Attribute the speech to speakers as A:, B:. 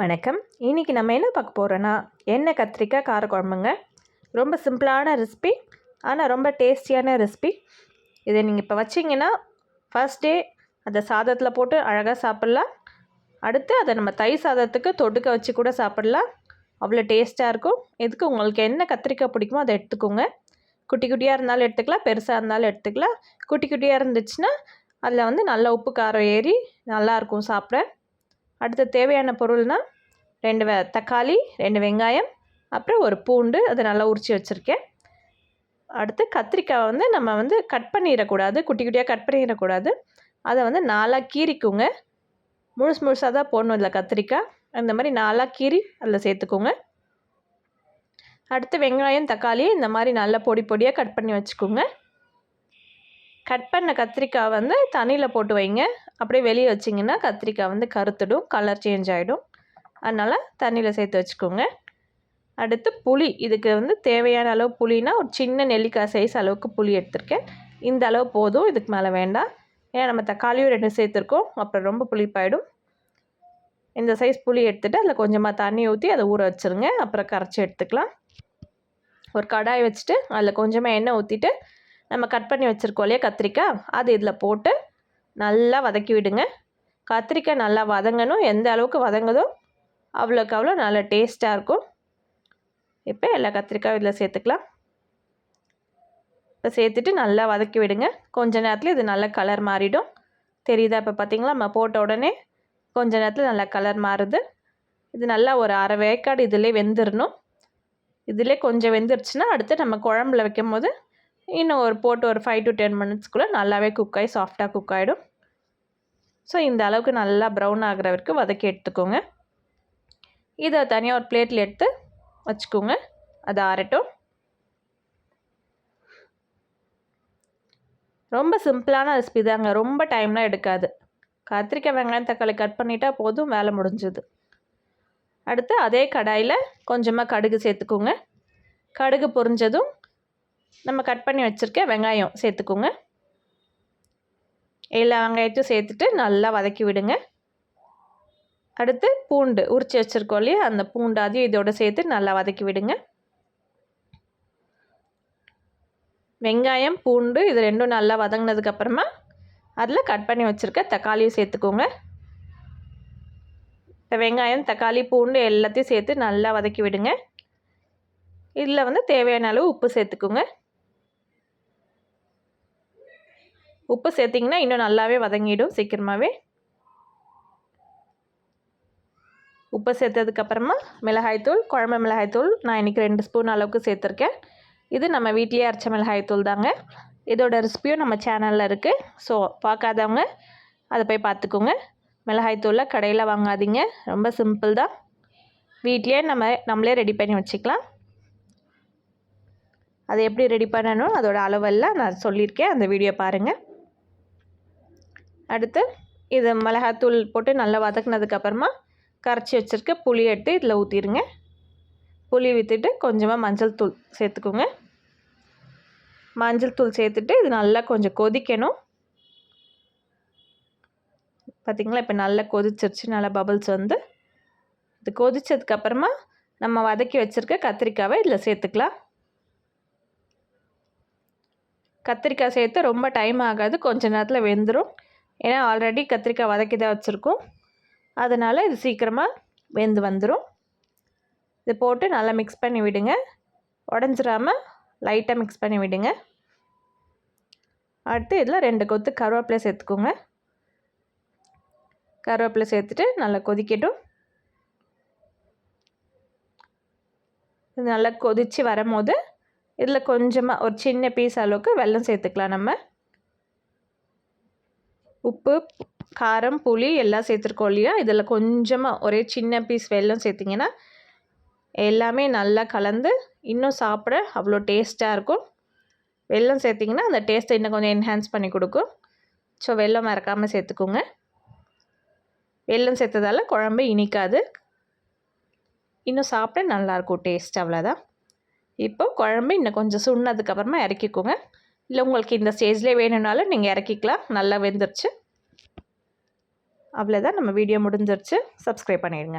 A: வணக்கம். இன்றைக்கி நம்ம என்ன பார்க்க போகிறோன்னா, எண்ணெய் கத்திரிக்காய் காரக்குழம்புங்க. ரொம்ப சிம்பிளான ரெசிபி, ஆனால் ரொம்ப டேஸ்டியான ரெசிபி. இதை நீங்கள் இப்போ வச்சிங்கன்னா ஃபர்ஸ்ட் டே அதை சாதத்தில் போட்டு அழகாக சாப்பிட்லாம். அடுத்து அதை நம்ம தயிர் சாதத்துக்கு தொட்டுக்க வச்சு கூட சாப்பிட்லாம். அவ்வளோ டேஸ்ட்டாக இருக்கும். இதுக்கு உங்களுக்கு என்ன கத்திரிக்காய் பிடிக்குமோ அதை எடுத்துக்கோங்க. குட்டி குட்டியாக இருந்தாலும் எடுத்துக்கலாம், பெருசாக இருந்தாலும் எடுத்துக்கலாம். குட்டி குட்டியாக இருந்துச்சுன்னா அதில் வந்து நல்லா உப்பு காரம் ஏறி நல்லாயிருக்கும் சாப்பிட. அடுத்து தேவையான பொருள்னால் 2 தக்காளி, 2 வெங்காயம், அப்புறம் ஒரு பூண்டு அதை நல்லா உரித்து வச்சுருக்கேன். அடுத்து கத்திரிக்காய் வந்து நம்ம வந்து கட் பண்ணிடக்கூடாது, குட்டி குட்டியாக கட் பண்ணிடக்கூடாது. அதை வந்து 4ஆக கீறிக்குங்க. முழுசாக தான் போடணும் இதில் கத்திரிக்காய். அந்த மாதிரி 4ஆக கீறி அதில் சேர்த்துக்கோங்க. அடுத்து வெங்காயம், தக்காளி இந்த மாதிரி நல்லா பொடி பொடியாக கட் பண்ணி வச்சுக்கோங்க. கட் பண்ண கத்திரிக்காய் வந்து தண்ணியில் போட்டு வைங்க. அப்படியே வெளியே வச்சிங்கன்னா கத்திரிக்காய் வந்து கருத்துடும், கலர் சேஞ்ச் ஆகிடும். அதனால் தண்ணியில் சேர்த்து வச்சுக்கோங்க. அடுத்து புளி, இதுக்கு வந்து தேவையான அளவு புளினா ஒரு சின்ன நெல்லிக்காய் சைஸ் அளவுக்கு புளி எடுத்திருக்கேன். இந்த அளவு போதும், இதுக்கு மேலே வேண்டாம். ஏன்னா நம்ம தக்காளியும் 2 சேர்த்துருக்கோம், அப்புறம் ரொம்ப புளிப்பாயிடும். இந்த சைஸ் புளி எடுத்துகிட்டு அதில் கொஞ்சமாக தண்ணி ஊற்றி அதை ஊற வச்சுருங்க. அப்புறம் கரைச்சி எடுத்துக்கலாம். ஒரு கடாய் வச்சுட்டு அதில் கொஞ்சமாக எண்ணெய் ஊற்றிட்டு நம்ம கட் பண்ணி வச்சுருக்கோம் இல்லையா கத்திரிக்காய், அது இதில் போட்டு நல்லா வதக்கி விடுங்க. கத்திரிக்காய் நல்லா வதங்கணும். எந்த அளவுக்கு வதங்குதோ அவ்வளோக்கு அவ்வளோ நல்லா டேஸ்ட்டாக இருக்கும். இப்போ எல்லா கத்திரிக்காயும் இதில் சேர்த்துக்கலாம். இப்போ சேர்த்துட்டு நல்லா வதக்கி விடுங்க. கொஞ்ச நேரத்தில் இது நல்லா கலர் மாறிடும். தெரியுதா? இப்போ பார்த்திங்களா, நம்ம போட்ட உடனே கொஞ்ச நேரத்தில் நல்லா கலர் மாறுது. இது நல்லா ஒரு அரை வேக்காடு இதிலே வெந்துடணும். இதிலே கொஞ்சம் வெந்துருச்சுன்னா அடுத்து நம்ம குழம்புல வைக்கும் போது இன்னும் ஒரு 5 to 10 மினிட்ஸ்க்குள்ளே நல்லாவே குக் ஆகி சாஃப்டாக குக் ஆகிடும். ஸோ இந்த அளவுக்கு நல்லா ப்ரௌன் ஆகிற வரைக்கும் வதக்கி எடுத்துக்கோங்க. இதை தனியாக ஒரு பிளேட்டில் எடுத்து வச்சுக்கோங்க. அது ஆறட்டும். ரொம்ப சிம்பிளான ரெசிபி தாங்க, ரொம்ப டைம்லாம் எடுக்காது. கத்திரிக்காய், வெங்காயம், தக்காளி கட் பண்ணிட்டா போதும், வேலை முடிஞ்சுது. அடுத்து அதே கடாயில் கொஞ்சமாக கடுகு சேர்த்துக்கோங்க. கடுகு பொரிஞ்சதும் நம்ம கட் பண்ணி வச்சுருக்க வெங்காயம் சேர்த்துக்கோங்க. எல்லா வெங்காயத்தையும் சேர்த்துட்டு நல்லா வதக்கி விடுங்க. அடுத்து பூண்டு உரித்து வச்சுருக்கோம் இல்லையா, அந்த பூண்டு அதையும் இதோட சேர்த்து நல்லா வதக்கி விடுங்க. வெங்காயம், பூண்டு இது ரெண்டும் நல்லா வதங்கினதுக்கப்புறமா அதில் கட் பண்ணி வச்சுருக்க தக்காளியும் சேர்த்துக்கோங்க. இப்போ வெங்காயம், தக்காளி, பூண்டு எல்லாத்தையும் சேர்த்து நல்லா வதக்கி விடுங்க. இதில் வந்து தேவையான அளவு உப்பு சேர்த்துக்கோங்க. உப்பு சேர்த்திங்கன்னா இன்னும் நல்லாவே வதங்கிடும் சீக்கிரமாகவே. உப்பு சேர்த்ததுக்கப்புறமா மிளகாய்த்தூள், குழம்பு மிளகாய்த்தூள் நான் இன்றைக்கி 2 ஸ்பூன் அளவுக்கு சேர்த்துருக்கேன். இது நம்ம வீட்டிலேயே அரைச்ச மிளகாய்த்தூள் தாங்க. இதோட ரெசிபியும் நம்ம சேனலில் இருக்குது. ஸோ பார்க்காதவங்க அதை போய் பார்த்துக்கோங்க. மிளகாய்த்தூளில் கடையில் வாங்காதீங்க, ரொம்ப சிம்பிள் தான். வீட்லேயே நம்மளே ரெடி பண்ணி வச்சுக்கலாம். அதை எப்படி ரெடி பண்ணணும் அதோட அளவெல்லாம் நான் சொல்லியிருக்கேன், அந்த வீடியோ பாருங்கள். அடுத்து இது மிளகாத்தூள் போட்டு நல்லா வதக்குனதுக்கப்புறமா கரைச்சி வச்சுருக்க புளி எடுத்து இதில் ஊற்றிடுங்க. புளி ஊற்றிட்டு கொஞ்சமாக மஞ்சள் தூள் சேர்த்துக்கோங்க. மஞ்சள் தூள் சேர்த்துட்டு இது நல்லா கொஞ்சம் கொதிக்கணும். பார்த்திங்களா, இப்போ நல்லா கொதிச்சிருச்சு, நல்லா பபிள்ஸ் வந்து. இது கொதித்ததுக்கப்புறமா நம்ம வதக்கி வச்சுருக்க கத்திரிக்காவை இதில் சேர்த்துக்கலாம். கத்திரிக்காய் சேர்த்து ரொம்ப டைம் ஆகாது, கொஞ்ச நேரத்தில் வெந்துடும். ஏன்னா ஆல்ரெடி கத்திரிக்காய் வதக்கி தான் வச்சுருக்கோம், அதனால் இது சீக்கிரமாக வெந்து வந்துடும். இது போட்டு நல்லா மிக்ஸ் பண்ணி விடுங்க. உடஞ்சிராமல் லைட்டாக மிக்ஸ் பண்ணி விடுங்க. அடுத்து இதில் 2 கொத்து கருவேப்பிலை சேர்த்துக்கோங்க. கருவேப்பிலை சேர்த்துட்டு நல்லா கொதிக்கட்டும். இது நல்லா கொதித்து வரும்போது இதில் கொஞ்சமாக ஒரு சின்ன பீஸ் அளவுக்கு வெல்லம் சேர்த்துக்கலாம். நம்ம உப்பு, காரம், புளி எல்லாம் சேர்த்துருக்கோம் இல்லையா, இதில் கொஞ்சமாக ஒரே சின்ன பீஸ் வெல்லம் சேர்த்திங்கன்னா எல்லாமே நல்லா கலந்து இன்னும் சாப்பிட அவ்வளோ டேஸ்ட்டாக இருக்கும். வெல்லம் சேர்த்திங்கன்னா அந்த டேஸ்ட்டை இன்னும் கொஞ்சம் என்ஹான்ஸ் பண்ணி கொடுக்கும். ஸோ வெல்லம் மறக்காமல் சேர்த்துக்கோங்க. வெல்லம் சேர்த்ததால் குழம்பு இனிக்காது, இன்னும் சாப்பிட நல்லாயிருக்கும் டேஸ்ட். அவ்வளோதான். இப்போ குழம்பு இன்னும் கொஞ்சம் சுண்ணதுக்கப்புறமா இறக்கிக்கோங்க. இல்லை உங்களுக்கு இந்த ஸ்டேஜ்லேயே வேணும்னாலும் நீங்கள் இறக்கிக்கலாம். நல்லா வெந்துருச்சு. அவ்வளோதான், நம்ம வீடியோ முடிஞ்சிருச்சு. சப்ஸ்கிரைப் பண்ணிடுங்க.